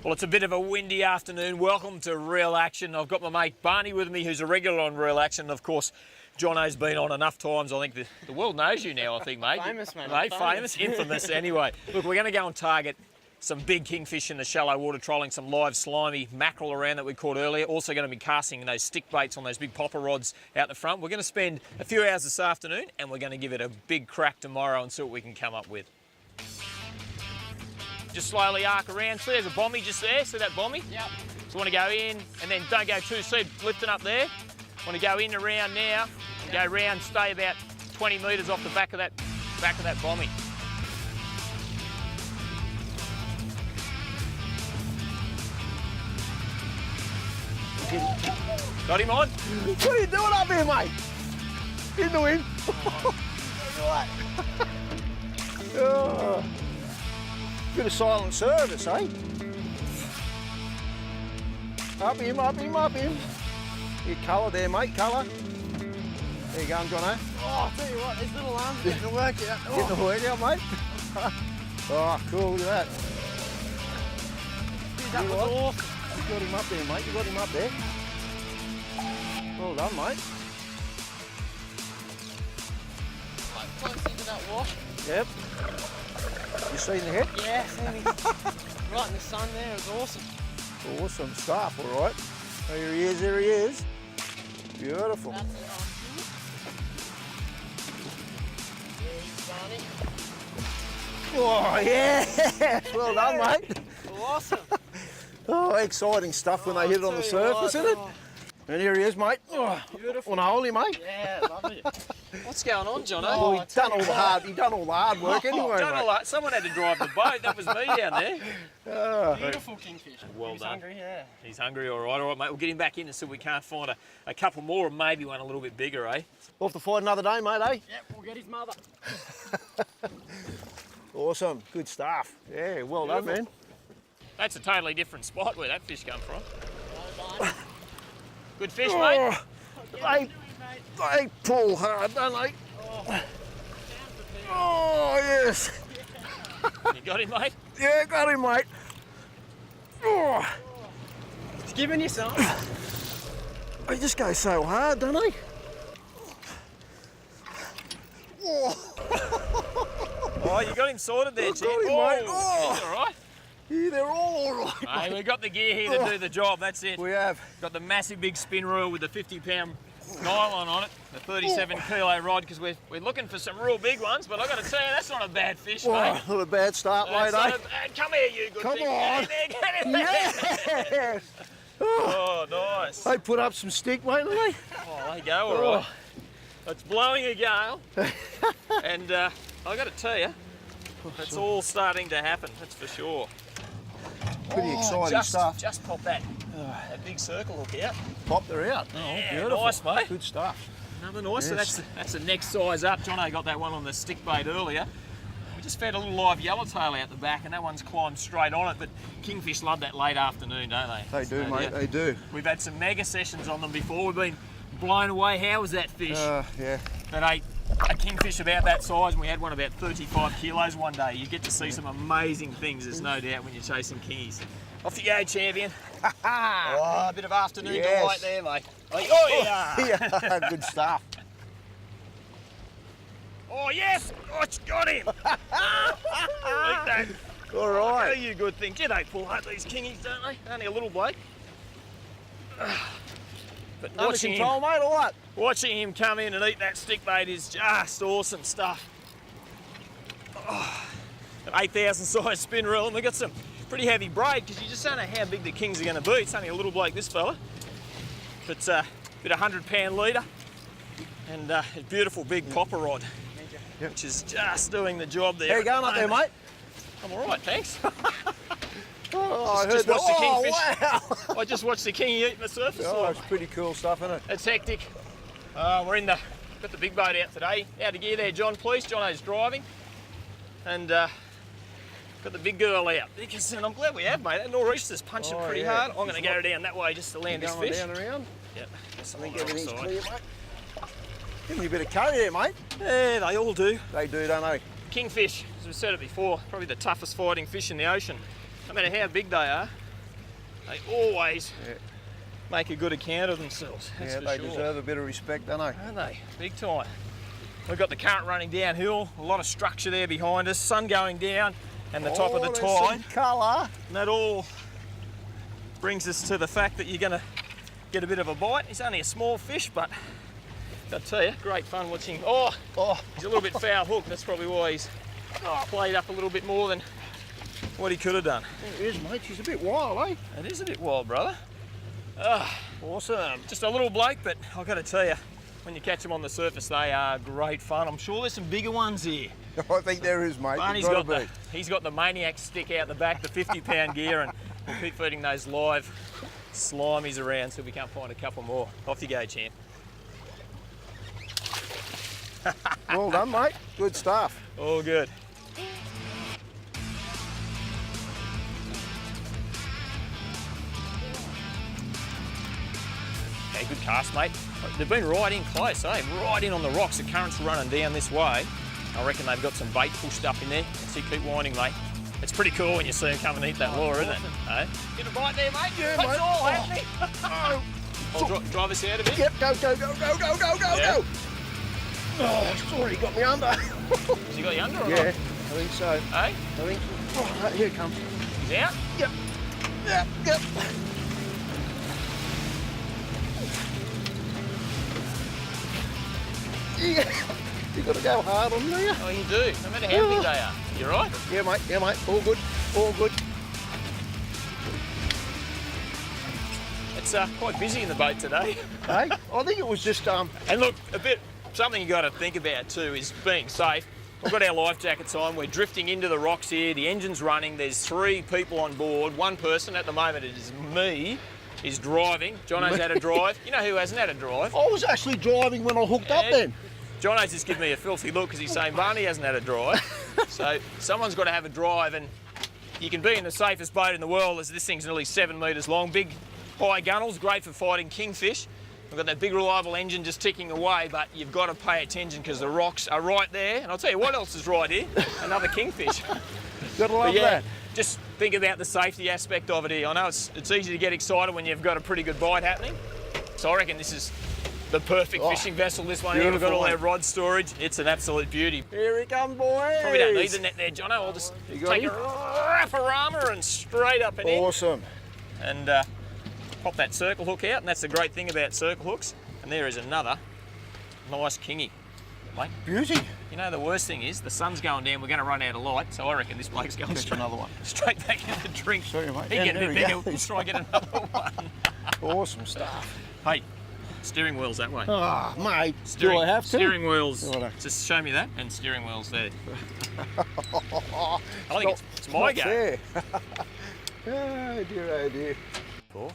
Well, it's a bit of a windy afternoon. Welcome to Real Action. I've got my mate Barney with me, who's a regular on Real Action. Of course, Jono's been on enough times. I think the world knows you now, I think, mate. Famous, mate. Mate, famous, infamous. Anyway, look, we're going to go and target some big kingfish in the shallow water, trolling some live slimy mackerel around that we caught earlier. Also going to be casting those stick baits on those big popper rods out the front. We're going to spend a few hours this afternoon and we're going to give it a big crack tomorrow and see what we can come up with. Just slowly arc around. See, there's a bommy just there. See that bommy? Yep. So want to go in and then don't go too deep, lifting up there. Want to go in and around now. And go round, stay about 20 metres off the back of that bommy. Got him on? What are you doing up here, mate? Into him. Oh. Bit of silent service, eh? Up him, up him, up him. Your colour there, mate, colour. There you go, Jono. Oh, I'll tell you what, his little arm's getting the work out. Getting the work out, mate. Oh, cool, look at that. That was awesome. You got him up there, mate. You got him up there. Well done, mate. Close into that wash. Yep. You seen the head? Yeah, seen him. Right in the sun there, it was awesome. Awesome stuff, all right. There he is, there he is. Beautiful. That's it, Oh, yeah. Well done, mate. Awesome. Oh, exciting stuff when they hit it on the surface, isn't it? And here he is, mate. Oh, Beautiful. On a holy, mate. Yeah, lovely. What's going on, Jono? Oh, he's done all the hard. He done all the hard work anyway, Done all mate. that. Someone had to drive the boat. That was me down there. Beautiful kingfish. Well He's done. hungry, yeah. He's hungry, all right, mate. We'll get him back in and see if we can't find a couple more, or maybe one a little bit bigger, eh? Off to fight another day, mate, eh? Yep, we'll get his mother. Awesome. Good stuff. Yeah, well done, man. That's a totally different spot where that fish come from. Good fish, Oh, mate. they pull hard, don't they? Oh, yes. You got him, mate? Yeah, got him, mate. Oh, He's giving you some. they just go so hard, don't they? Oh, Oh, you got him sorted there, I've champ. got him, mate. Oh. He's all right. yeah, they're all right. Hey, we've got the gear here to do the job. That's it. We have. Got the massive big spin reel with the 50-pound nylon on it, the 37-kilo rod, because we're looking for some real big ones. But I got to tell you, that's not a bad fish, Oh, mate. not a bad start, That's mate, eh? not come here, you good Come thing. on. Get in there, get in there. Yes. Oh, nice. They put up some stick, mate, don't they? Oh, there you go, all right. It's blowing a gale, and I got to tell you, it's all starting to happen. That's for sure. Pretty exciting stuff. Just pop that big circle hook out. Popped her out. Oh, Yeah, beautiful. nice, mate. Good stuff. Another nice. So Yes. that's the next size up. Jono got that one on the stick bait earlier. We just fed a little live yellowtail out the back, and that one's climbed straight on it. But kingfish love that late afternoon, don't they? They do, So, mate. yeah. They do. We've had some mega sessions on them before. We've been blown away. How was that fish? Yeah. That ate a kingfish about that size, and we had one about 35 kilos one day. You get to see some amazing things, there's no doubt, when you're chasing kingies. Off you go, champion. Oh, a bit of afternoon Yes. delight there, mate. Oh, yeah. Yeah, good stuff. Oh, yes. Oh, it's got him. Like that. All Oh, right. you good thing. Yeah, they pull hard, these kingies, don't they? Only a little bloke. But Under control, mate, all right. watching him come in and eat that stick bait is just awesome stuff. Oh, an 8,000 size spin reel, and we've got some pretty heavy braid because you just don't know how big the kings are going to be. It's only a little bloke, this fella. But bit of 100-pound leader and a beautiful big popper rod, which is just doing the job there. How you going up there, mate? I'm all right, thanks. Oh, I heard Just that. watched the Oh, kingfish. wow. I just watched the kingy eating the surface Oh, soil. it's pretty cool stuff, isn't it? It's hectic. We're got the big boat out today. Out of gear there, John, please. Jono's driving. And got the big girl out. Because, and I'm glad we have, mate. That nor'easter's punching Oh, pretty yeah. hard. I'm going to go down that way just to land this Going fish. down around. Yep. I think everything's clear, mate. Give me a bit of curry there, mate. Yeah, they all do. They do, don't they? Kingfish, as we said it before, probably the toughest fighting fish in the ocean. No matter how big they are, They always make a good account of themselves. That's Yeah, for they sure. deserve a bit of respect, don't they? Aren't they? Big time. We've got the current running downhill, a lot of structure there behind us, sun going down, and the top of the there's tide. some colour. And that all brings us to the fact that you're going to get a bit of a bite. He's only a small fish, but I'll tell you, great fun watching. Oh, he's a little bit foul hooked. That's probably why he's played up a little bit more than what he could have done. There he is, mate. She's a bit wild, eh? It is a bit wild, brother. Awesome. Just a little bloke, but I've got to tell you, when you catch them on the surface, they are great fun. I'm sure there's some bigger ones here. I think there is, mate. Barney's he's got the maniac stick out the back, the 50-pound gear, and we'll keep feeding those live slimies around so we can't find a couple more. Off you go, champ. Well done, mate. Good stuff. All good. Yeah, good cast, mate. They've been right in close, eh? Right in on the rocks. The current's running down this way. I reckon they've got some bait pushed up in there. See, keep winding, mate. It's pretty cool when you see them come and eat that lure, isn't it? Eh? Get a bite there, mate. Yeah, That's mate. all happening. Oh. I'll drive us out a bit. Yep, go, go, go, go, go, go, go, Yeah. go. Oh, it's already got me under. Has he got you under or Yeah, not? I think so. Eh? I think so. Oh, right, here it comes. He's out? Yep. Yep, yep. Yeah. You got to go hard on there. Oh, you do. No matter how big they are. You right? Yeah, mate. Yeah, mate. All good. All good. It's quite busy in the boat today. Hey, I think it was just And look, something you got to think about too is being safe. We've got our life jackets on. We're drifting into the rocks here. The engine's running. There's 3 people on board. One person at the moment, it is me, is driving. Jono's had a drive. You know who hasn't had a drive? I was actually driving when I hooked up then. Jono's just giving me a filthy look because he's saying Barney hasn't had a drive. So someone's got to have a drive, and you can be in the safest boat in the world as this thing's nearly 7 metres long. Big high gunnels, great for fighting kingfish. We've got that big reliable engine just ticking away, but you've got to pay attention because the rocks are right there. And I'll tell you what else is right here, another kingfish. Gotta love Yeah, that. just think about the safety aspect of it here. I know it's easy to get excited when you've got a pretty good bite happening. So I reckon this is the perfect fishing vessel, this one here. We've got all our rod storage. It's an absolute beauty. Here he comes, boys. Probably don't need the net there, Jono. I'll just take a wrap-a-rama and straight up and in. Awesome. And pop that circle hook out, and that's the great thing about circle hooks. And there is another nice kingy. Mate, Beauty. you know the worst thing is the sun's going down, we're going to run out of light, so I reckon this bloke's going Catch another one. straight back in the drink. Sorry, mate. He Yeah, get a there bit he bigger, goes. let's try and get another one. Awesome stuff. Hey, steering wheel's that way. Ah, mate. Steering, Do I have to? Steering wheels, Righto. just show me that, and steering wheel's there. I think it's my Not go. fair. Oh dear, oh dear. Cool.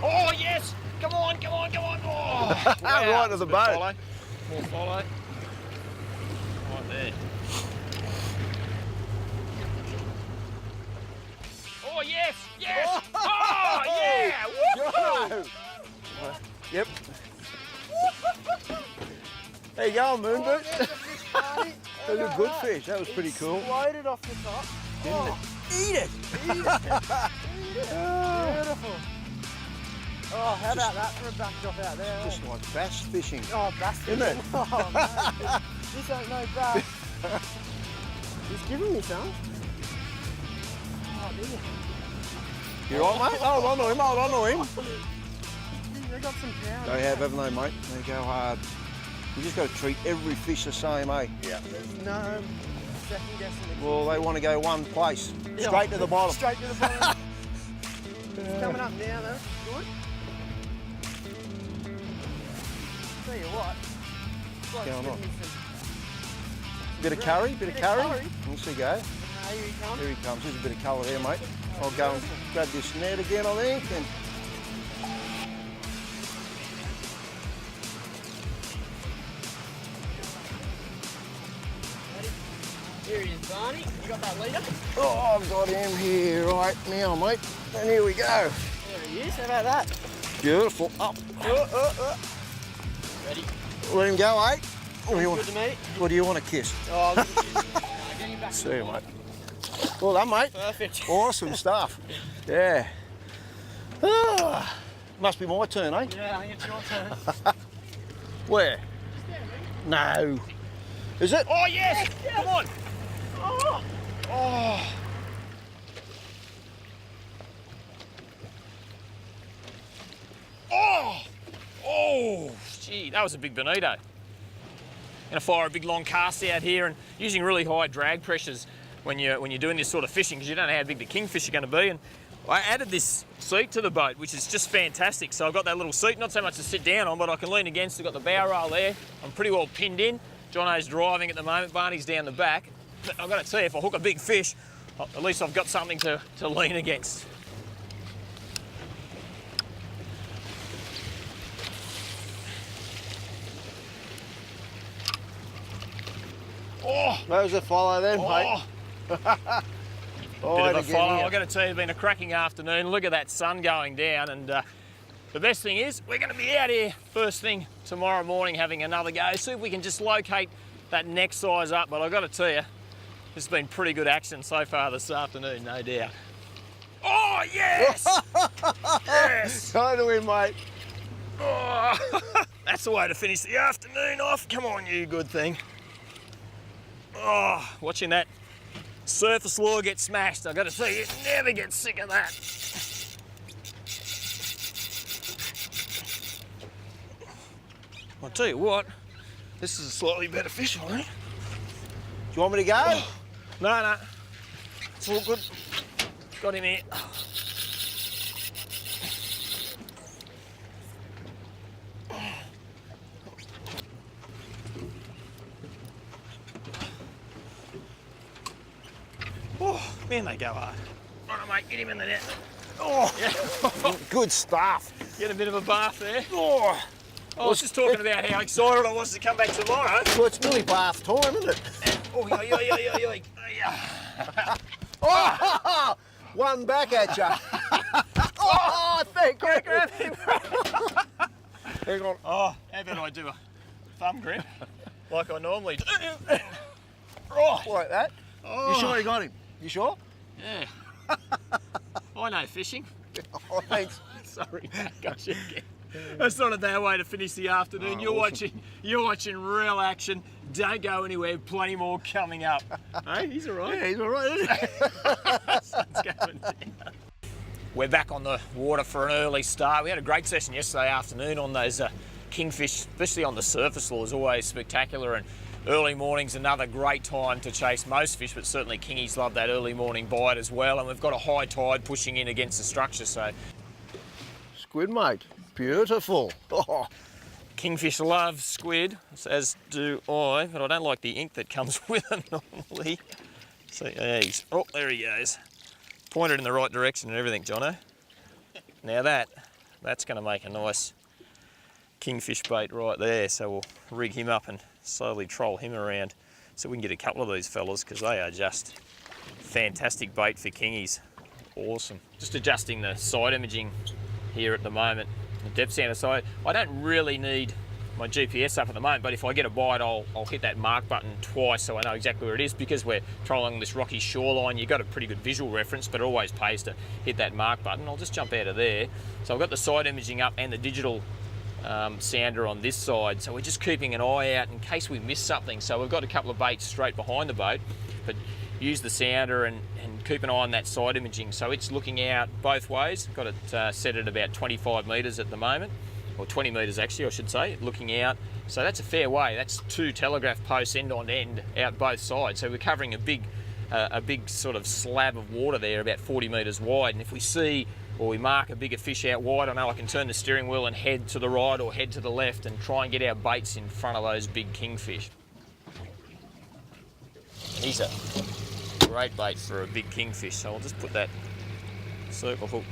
Oh yes! Come on, come on, come on! Oh, Right to the boat. Follow. More follow. Right there. Oh yes! Yes! Oh, yeah! Woo! Jono. Yep. There you go, Moonbird. That was a good fish. That was pretty cool. Floated off the top. Didn't it? Eat it. Beautiful. Oh, how about that for a backdrop out there? Just like bass fishing. Oh, bass Isn't it? fishing. Oh, man. This ain't no bass. He's giving me some. Oh, dear. You right, mate? Hold on to him, hold on to him. They got some power. They have, haven't they, mate? They go hard. You just got to treat every fish the same, eh? Yeah. There's no second guessing it. Well, they want to go one place. Straight to the bottom. Straight to the bottom. It's coming up now, though. Good. Tell you what. What's going on? Some... Bit of curry, bit of curry. curry. Let's go. Here he comes. Here he comes. There's a bit of colour there, mate. I'll go and grab this net again, I think. And Here he is, Barney. You got that leader? oh, I've got him here right now, mate. And here we go. There he is. How about that? Beautiful. Up. Ready? Let him go, eh? What do you Good want? to me. What do you want to kiss? Oh, look at you. Get him back. See you, mate. Well done, mate. Perfect. Awesome stuff. Yeah. Ah, must be my turn, eh? Yeah, I think it's your turn. Where? No. Is it? Oh, yes! Come on! Oh, Oh. Oh! Oh! Gee, that was a big bonito. Gonna fire a big long cast out here and using really high drag pressures when you're doing this sort of fishing because you don't know how big the kingfish are going to be. And I added this seat to the boat, which is just fantastic. So I've got that little seat, not so much to sit down on, but I can lean against. I've got the bow rail there. I'm pretty well pinned in. Jono's driving at the moment. Barney's down the back. But I've got to tell you, if I hook a big fish, at least I've got something to lean against. Oh! That was a follow then, mate. Bit of a follow. I've got to tell you, it's been a cracking afternoon. Look at that sun going down, and the best thing is we're going to be out here first thing tomorrow morning having another go. See if we can just locate that next size up. But I've got to tell you, this has been pretty good action so far this afternoon, no doubt. Oh, yes! Yes! So do we, mate. Oh, that's the way to finish the afternoon off. Come on, you good thing. Oh, watching that surface lure get smashed, I've got to tell you, never get sick of that. I'll tell you what, this is a slightly better fish, I think. Do you want me to go? Oh, no, it's all good. Got him here. Oh, man, they go hard. All right, mate, get him in the net. Oh, Yeah. good stuff. Get a bit of a bath there. Oh, I was just talking about how excited I was to come back tomorrow. well, it's nearly bath time, isn't it? Oh, yo. Oh, one back at you. Oh, thank you. Grab him. Hang on. Oh, how about I do a thumb grip like I normally do? Right. Like that. Oh. You sure you got him? You sure? Yeah. I know fishing. Oh, thanks. Sorry, mate, got you again. That's not a bad way to finish the afternoon. Oh, You're watching real action. Don't go anywhere. Plenty more coming up. Hey, he's all right. Yeah, he's all right, isn't he? Sun's going down. We're back on the water for an early start. We had a great session yesterday afternoon on those kingfish, especially on the surface lures. Always spectacular, and early morning's another great time to chase most fish, but certainly kingies love that early morning bite as well. And we've got a high tide pushing in against the structure, so Squid, mate. Beautiful. Oh. kingfish love squid, as do I, but I don't like the ink that comes with them normally. So there he goes. Pointed in the right direction and everything, Jono. Now that's going to make a nice kingfish bait right there. So we'll rig him up and slowly troll him around so we can get a couple of these fellas, because they are just fantastic bait for kingies. Awesome. Just adjusting the side imaging here at the moment, the depth sounder. So I don't really need my GPS up at the moment, but if I get a bite, I'll hit that mark button twice so I know exactly where it is, because we're trolling this rocky shoreline. You've got a pretty good visual reference, but it always pays to hit that mark button. I'll just jump out of there. So I've got the side imaging up and the digital sounder on this side, so we're just keeping an eye out in case we miss something. So we've got a couple of baits straight behind the boat, but use the sounder and keep an eye on that side imaging. So it's looking out both ways. Got it set at about 25 metres at the moment, or 20 metres actually I should say, looking out. So that's a fair way. That's 2 telegraph posts end on end out both sides. So we're covering a big sort of slab of water there, about 40 metres wide. And if we see or we mark a bigger fish out wide, I know I can turn the steering wheel and head to the right or head to the left and try and get our baits in front of those big kingfish. He's a great bait for a big kingfish, so I'll just put that circle hook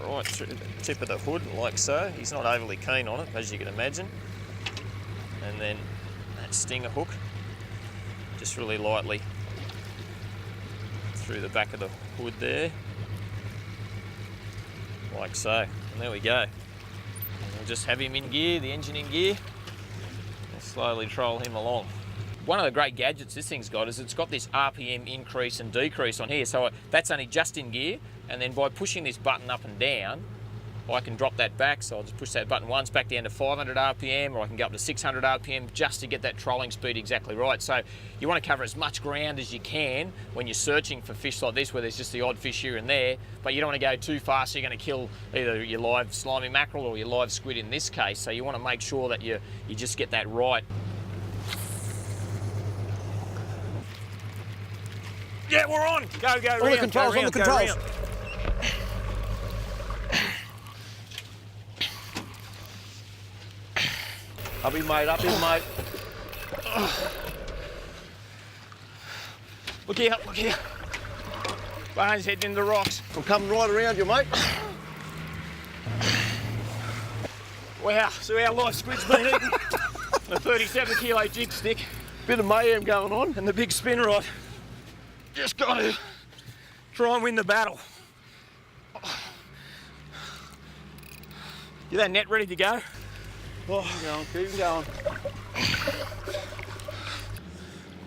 right through the tip of the hood like so. He's not overly keen on it, as you can imagine. And then that stinger hook, just really lightly through the back of the hood there, like so. And there we go. And we'll just have him in gear, the engine in gear, and slowly troll him along. one of the great gadgets this thing's got is it's got this RPM increase and decrease on here. So that's only just in gear, and then by pushing this button up and down, I can drop that back. So I'll just push that button once back down to 500 RPM, or I can go up to 600 RPM just to get that trolling speed exactly right. So you want to cover as much ground as you can when you're searching for fish like this, where there's just the odd fish here and there, but you don't want to go too fast, so you're going to kill either your live slimy mackerel or your live squid in this case. So you want to make sure that you just get that right. Yeah, we're on. Go, On round, the controls, go on the round, go controls. round. Up in, mate, up in, mate. Look here, look here. Barney's heading into the rocks. I'm coming right around you, mate. Wow, so our live squid's been eaten. The 37 kilo jig stick Bit of mayhem going on. and the big spin rod. Just got to try and win the battle. Is that net ready to go? Oh, keep going.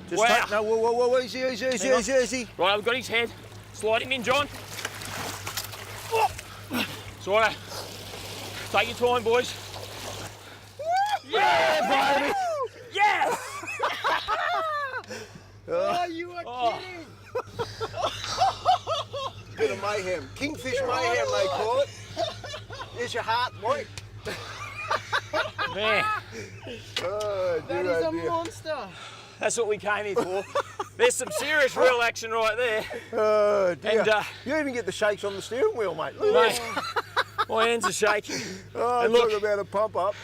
Just Wow. take, no, whoa, easy. Right, I've got his head. Slide him in, John. Sorry. Take your time, boys. Yeah, baby! Yes! Oh, you are Oh. kidding! Bit of mayhem. Kingfish mayhem, they call it. There's your heart, boy. Man, Oh, That dear, is oh, a dear. monster! that's what we came here for. There's some serious real action right there. Oh, dear. And, you even get the shakes on the steering wheel, mate. Look at Mate, this. my hands are shaking. Oh, and look, talk about a pump up.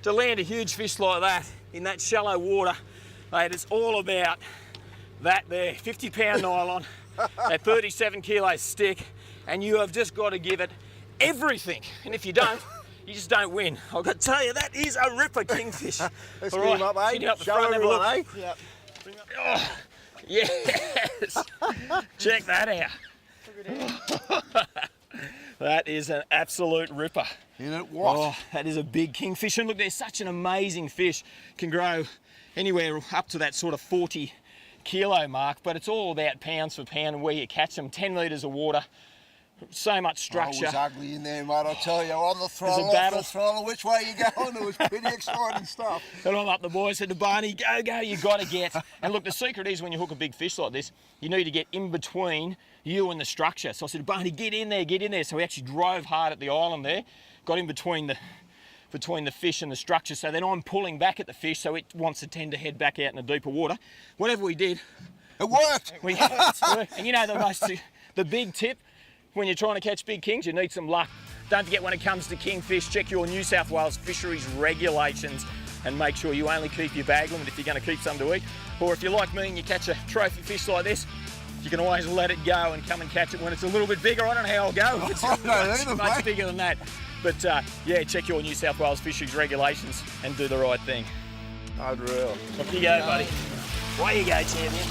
to land a huge fish like that in that shallow water, mate, it's all about that there 50-pound nylon, that 37 kilo stick, and you have just got to give it everything. And if you don't, you just don't win. I've got to tell you, that is a ripper kingfish. Let's All get him right, up, eh? get him up the Show front, have a everyone, look. eh? Yep. Oh, yes! Check that out. Look at it. That is an absolute ripper. Isn't it? What? Oh, that is a big kingfish. And look, they're such an amazing fish. Can grow anywhere up to that sort of 40 kilo mark, but it's all about pounds for pound and where you catch them. 10 metres of water, so much structure. Oh, it was ugly in there, mate. I tell you, on the There's throttle, a off battle. the throttle, which way you going? It was pretty exciting stuff. And I'm up the boys, said to Barney, go, you got to get. And look, the secret is when you hook a big fish like this, you need to get in between you and the structure. So I said to Barney, get in there. So we actually drove hard at the island there, got in between the fish and the structure. So then I'm pulling back at the fish, so it wants to tend to head back out in the deeper water. Whatever we did, It worked. and you know the big tip when you're trying to catch big kings, you need some luck. Don't forget, when it comes to kingfish, check your New South Wales fisheries regulations and make sure you only keep your bag limit if you're going to keep some to eat. Or if you're like me and you catch a trophy fish like this, you can always let it go and come and catch it when it's a little bit bigger. I don't know how I'll go. It's I don't either, much mate. bigger than that. But yeah, check your New South Wales fisheries regulations and do the right thing. Unreal. Off you go, buddy. Away you go, champion.